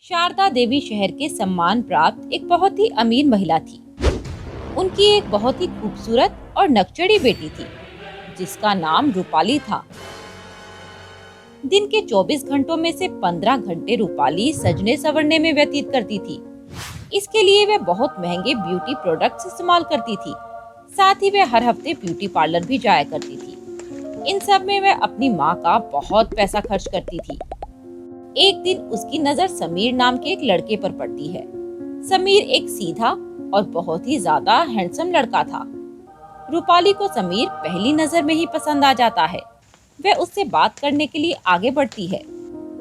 शारदा देवी शहर के सम्मान प्राप्त एक बहुत ही अमीर महिला थी। उनकी एक बहुत ही खूबसूरत और नकचड़ी बेटी थी जिसका नाम रूपाली था। दिन के 24 घंटों में से 15 घंटे रूपाली सजने संवरने में व्यतीत करती थी। इसके लिए वह बहुत महंगे ब्यूटी प्रोडक्ट्स इस्तेमाल करती थी। साथ ही वह हर हफ्ते ब्यूटी पार्लर भी जाया करती थी। इन सब में वह अपनी माँ का बहुत पैसा खर्च करती थी। एक दिन उसकी नजर समीर नाम के एक लड़के पर पड़ती है। समीर एक सीधा और बहुत ही ज्यादा हैंडसम लड़का था। रूपाली को समीर पहली नजर में ही पसंद आ जाता है। वह उससे बात करने के लिए आगे बढ़ती है,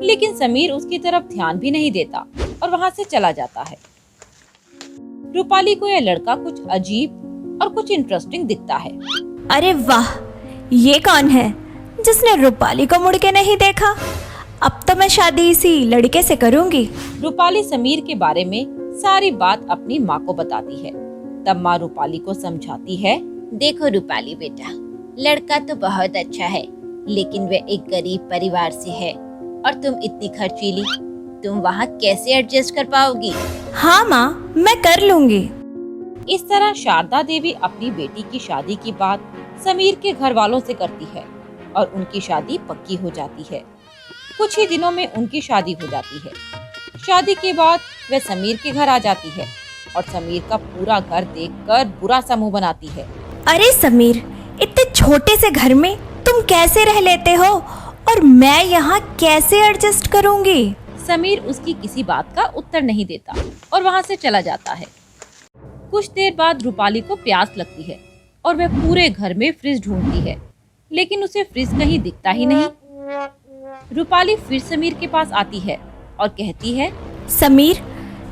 लेकिन समीर उसकी तरफ ध्यान भी नहीं देता और वहां से चला जाता है। रूपाली को यह लड़का कुछ अजीब और कुछ इंटरेस्टिंग दिखता है। अरे वाह, ये कौन है जिसने रूपाली को मुड़ के नहीं देखा? अब तो मैं शादी इसी लड़के से करूंगी। रूपाली समीर के बारे में सारी बात अपनी माँ को बताती है। तब माँ रूपाली को समझाती है, देखो रूपाली बेटा, लड़का तो बहुत अच्छा है, लेकिन वह एक गरीब परिवार से है और तुम इतनी खर्चीली, तुम वहाँ कैसे एडजस्ट कर पाओगी? हाँ माँ, मैं कर लूंगी। इस तरह शारदा देवी अपनी बेटी की शादी की बात समीर के घर वालों से करती है और उनकी शादी पक्की हो जाती है। कुछ ही दिनों में उनकी शादी हो जाती है। शादी के बाद वह समीर के घर आ जाती है और समीर का पूरा घर देखकर बुरा सा मुंह बनाती है। अरे समीर, इतने छोटे से घर में तुम कैसे रह लेते हो और मैं यहाँ कैसे एडजस्ट करूँगी? समीर उसकी किसी बात का उत्तर नहीं देता और वहाँ से चला जाता है। कुछ देर बाद रूपाली को प्यास लगती है और वह पूरे घर में फ्रिज ढूंढती है, लेकिन उसे फ्रिज कहीं दिखता ही नहीं। रूपाली फिर समीर के पास आती है और कहती है, समीर,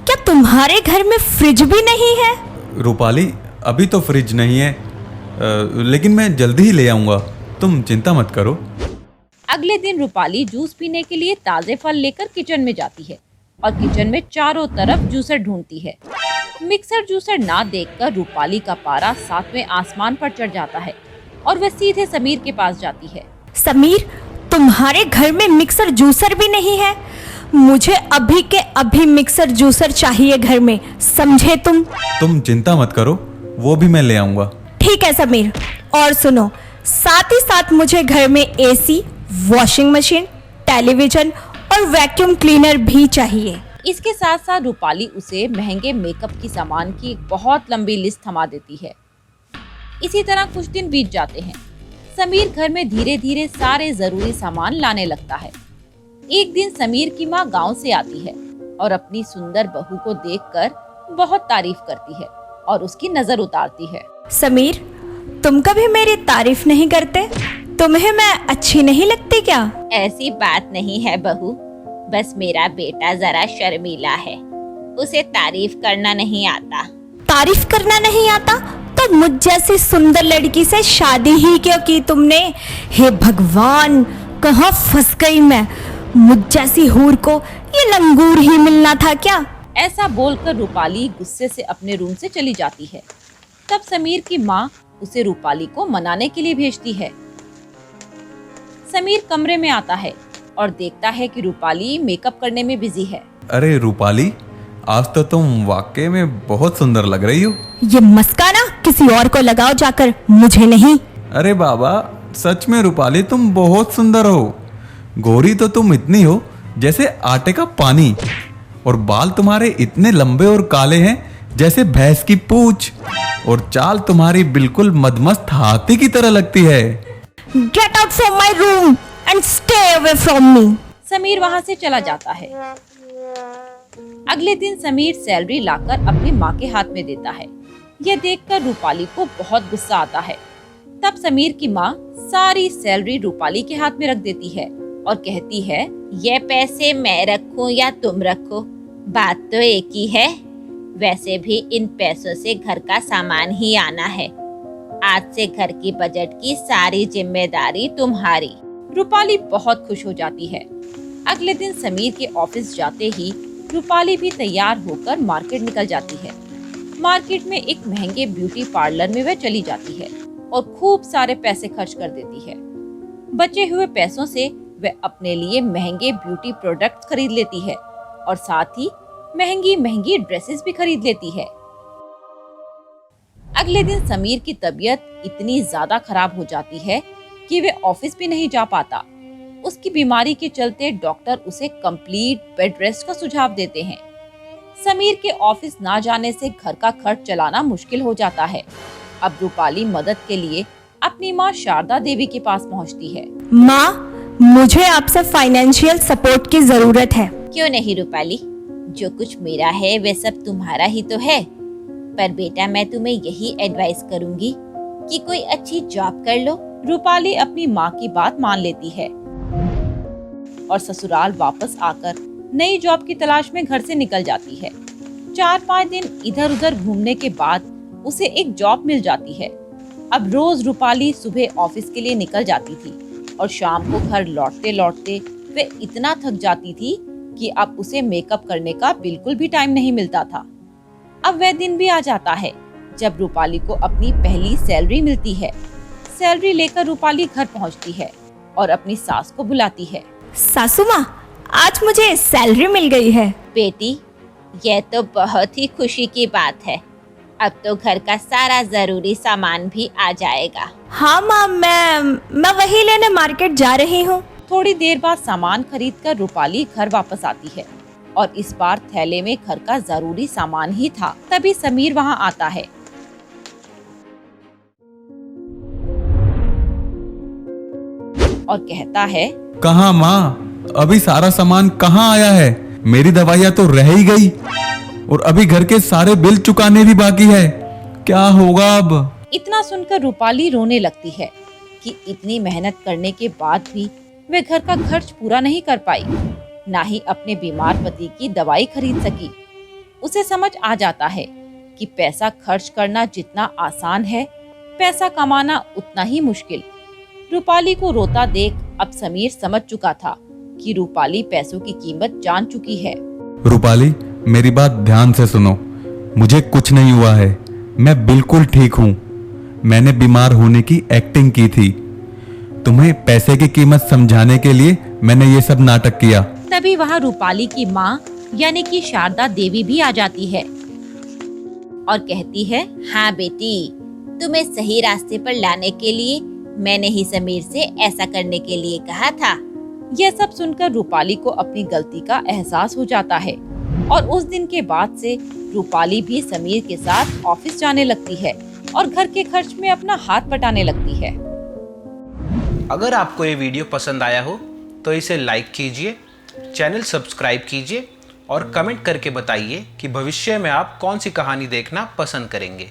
क्या तुम्हारे घर में फ्रिज भी नहीं है? रूपाली, अभी तो फ्रिज नहीं है, लेकिन मैं जल्दी ही ले आऊंगा, तुम चिंता मत करो। अगले दिन रूपाली जूस पीने के लिए ताजे फल लेकर किचन में जाती है और किचन में चारों तरफ जूसर ढूंढती है। मिक्सर जूसर ना देखकर रूपाली का पारा 7वें आसमान पर चढ़ जाता है और वह सीधे समीर के पास जाती है। समीर, तुम्हारे घर में मिक्सर जूसर भी नहीं है? मुझे अभी के अभी मिक्सर जूसर चाहिए घर में, समझे तुम? तुम चिंता मत करो, वो भी मैं ले आऊंगा। ठीक है समीर, और सुनो, साथ ही साथ मुझे घर में एसी, वॉशिंग मशीन, टेलीविजन और वैक्यूम क्लीनर भी चाहिए। इसके साथ साथ रूपाली उसे महंगे मेकअप की सामान की एक बहुत लंबी लिस्ट थमा देती है। इसी तरह कुछ दिन बीत जाते हैं। समीर घर में धीरे धीरे सारे जरूरी सामान लाने लगता है। एक दिन समीर की माँ गांव से आती है और अपनी सुंदर बहू को देखकर बहुत तारीफ करती है और उसकी नजर उतारती है। समीर, तुम कभी मेरी तारीफ नहीं करते? तुम्हें मैं अच्छी नहीं लगती क्या? ऐसी बात नहीं है बहू, बस मेरा बेटा जरा शर्मीला है, उसे तारीफ करना नहीं आता। तारीफ करना नहीं आता तो मुझ जैसी सुंदर लड़की से शादी ही क्यों की तुमने? हे भगवान, कहाँ फंस गई मैं। मुझ जैसी हूर को ये लंगूर ही मिलना था क्या? ऐसा बोलकर रूपाली गुस्से से अपने रूम से चली जाती है। तब समीर की माँ उसे रूपाली को मनाने के लिए भेजती है। समीर कमरे में आता है और देखता है कि रूपाली मेकअप करने में बिजी है। अरे रूपाली, आज तो तुम वाकई में बहुत सुंदर लग रही हो। ये मस्कारा किसी और को लगाओ जाकर, मुझे नहीं। अरे बाबा, सच में रूपाली तुम बहुत सुंदर हो। गोरी तो तुम इतनी हो जैसे आटे का पानी, और बाल तुम्हारे इतने लंबे और काले हैं जैसे भैंस की पूंछ, और चाल तुम्हारी बिल्कुल मदमस्त हाथी की तरह लगती है। Get out from my room and stay away from me. Sameer वहाँ से चला जाता है। अगले दिन समीर सैलरी लाकर अपनी माँ के हाथ में देता है। यह देखकर रूपाली को बहुत गुस्सा आता है। तब समीर की माँ सारी सैलरी रूपाली के हाथ में रख देती है और कहती है, ये पैसे मैं रखूं या तुम रखो, बात तो एक ही है। वैसे भी इन पैसों से घर का सामान ही आना है। आज से घर की बजट की सारी जिम्मेदारी तुम्हारी। रूपाली बहुत खुश हो जाती है। अगले दिन समीर के ऑफिस जाते ही रूपाली भी तैयार होकर मार्केट निकल जाती है। मार्केट में एक महंगे ब्यूटी पार्लर में वह चली जाती है और खूब सारे पैसे खर्च कर देती है। बचे हुए पैसों से वह अपने लिए महंगे ब्यूटी प्रोडक्ट्स खरीद लेती है और साथ ही महंगी महंगी ड्रेसेस भी खरीद लेती है। अगले दिन समीर की तबीयत इतनी ज्यादा खराब हो जाती है कि वे ऑफिस भी नहीं जा पाता। उसकी बीमारी के चलते डॉक्टर उसे कंप्लीट बेड रेस्ट का सुझाव देते हैं। समीर के ऑफिस ना जाने से घर का खर्च चलाना मुश्किल हो जाता है। अब रूपाली मदद के लिए अपनी माँ शारदा देवी के पास पहुँचती है। माँ, मुझे आपसे फाइनेंशियल सपोर्ट की जरूरत है। क्यों नहीं रूपाली, जो कुछ मेरा है वे सब तुम्हारा ही तो है। पर बेटा मैं तुम्हें यही एडवाइस करूंगी कि कोई अच्छी जॉब कर लो। रूपाली अपनी माँ की बात मान लेती है और ससुराल वापस आकर नई जॉब की तलाश में घर से निकल जाती है। 4-5 दिन इधर उधर घूमने के बाद उसे एक जॉब मिल जाती है। अब रोज रूपाली सुबह ऑफिस के लिए निकल जाती थी और शाम को घर लौटते लौटते वे इतना थक जाती थी कि अब उसे मेकअप करने का बिल्कुल भी टाइम नहीं मिलता था। अब वह दिन भी आ जाता है जब रूपाली को अपनी पहली सैलरी मिलती है। सैलरी लेकर रूपाली घर पहुंचती है और अपनी सास को बुलाती है। सासू माँ, आज मुझे सैलरी मिल गई है। बेटी यह तो बहुत ही खुशी की बात है। अब तो घर का सारा जरूरी सामान भी आ जाएगा। हाँ माँ, मैं वही लेने मार्केट जा रही हूँ। थोड़ी देर बाद सामान खरीदकर रूपाली घर वापस आती है और इस बार थैले में घर का जरूरी सामान ही था। तभी समीर वहाँ आता है। और कहता है, कहाँ माँ, अभी सारा सामान कहाँ आया है? मेरी दवाइयाँ तो रह ही गई और अभी घर के सारे बिल चुकाने भी बाकी है। क्या होगा अब? इतना सुनकर रूपाली रोने लगती है कि इतनी मेहनत करने के बाद भी वे घर का खर्च पूरा नहीं कर पाई, ना ही अपने बीमार पति की दवाई खरीद सकी। उसे समझ आ जाता है कि पैसा खर्च करना जितना आसान है, पैसा कमाना उतना ही मुश्किल। रूपाली को रोता देख अब समीर समझ चुका था कि रूपाली पैसों की कीमत जान चुकी है। रूपाली, मेरी बात ध्यान से सुनो। मुझे कुछ नहीं हुआ है, मैं बिल्कुल ठीक हूँ। मैंने बीमार होने की एक्टिंग की थी। तुम्हें पैसे की कीमत समझाने के लिए मैंने ये सब नाटक किया। तभी वहाँ रूपाली की माँ यानी कि शारदा देवी भी आ जाती है और कहती है, हाँ बेटी, तुम्हें सही रास्ते पर लाने के लिए मैंने ही समीर से ऐसा करने के लिए कहा था। यह सब सुनकर रूपाली को अपनी गलती का एहसास हो जाता है और उस दिन के बाद से रूपाली भी समीर के साथ ऑफिस जाने लगती है और घर के खर्च में अपना हाथ बटाने लगती है। अगर आपको ये वीडियो पसंद आया हो तो इसे लाइक कीजिए, चैनल सब्सक्राइब कीजिए और कमेंट करके बताइए कि भविष्य में आप कौन सी कहानी देखना पसंद करेंगे।